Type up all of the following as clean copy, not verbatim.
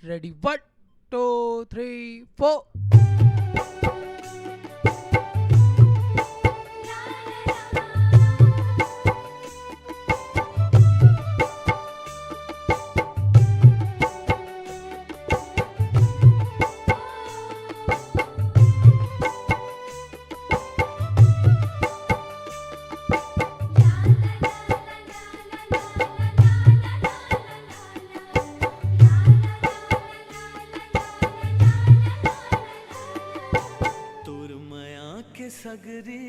Ready? One, two, three, four. सगरे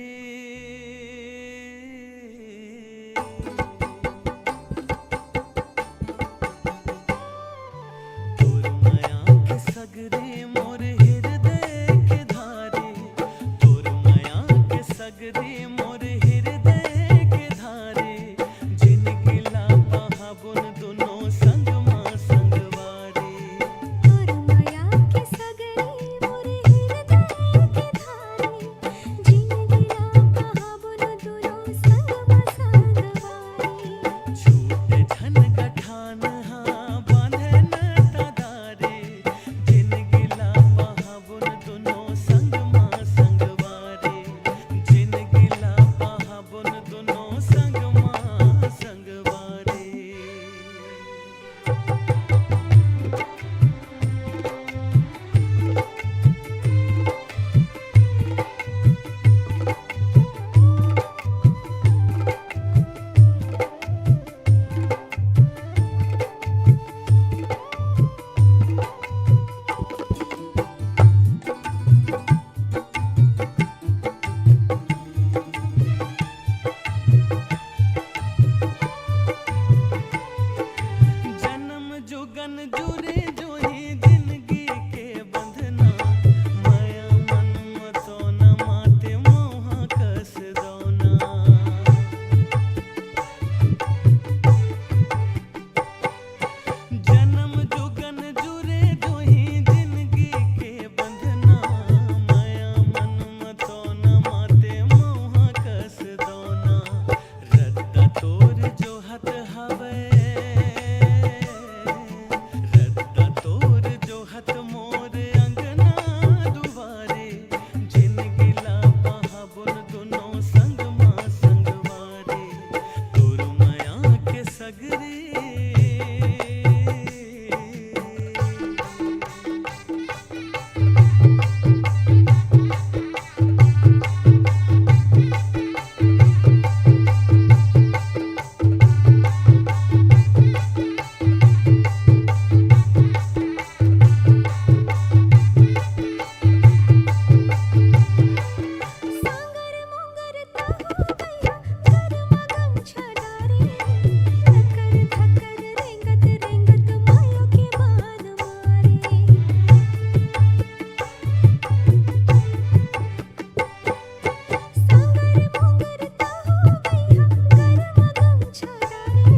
तोर माया के सगरे मोर हृदय के धारे तोर माया के सगरे मोर हृदय के धारे जिन गिला बहा बुन दोनों संग मां संगवारे तोर माया के सगरे मोर हृदय के धारे छूट झन गठान हाँ बांधन तदारे जिन गिला बहाबुन दोनों संग मां संगवारे जिन गिला बहाबुन दोनों संग मां संगवारे जन्म जुगन जुरे जो ही जिंदगी के बंधना माया मन मतो न माते मोहा कस दोना जन्म जुगन जुरे जो ही जिंदगी के बंधना माया मन मतो न माते मोहा कस दोना रद्दा तोर जो हत हवे रद्दा तोर जो हत मोर अंगना दुवारे जिन गिला बहाबुन दोनों संग मां संगवारे तोर माया के सगरे सांगर मोंगर ताहू गया घर मगम छडारे लकर धकर रेंगत रेंगत माया के मान मारे सांगर मोंगर ताहू गया घर मगम छडारे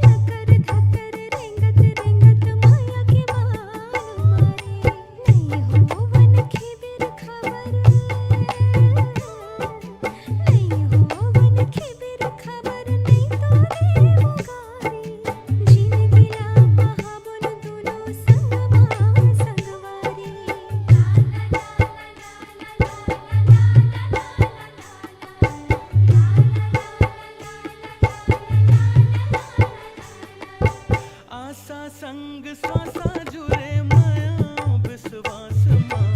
लकर धकर रेंगत रेंगत माया के मान मारे नहीं हो वन खिबिर खबर नहीं हो वन खिबिर खबर नहीं तो दे उगारी जिन गिला बहाबुन दोनों संग मां संगवारी आशा संग स्वासा जुरे माया विश्वास मां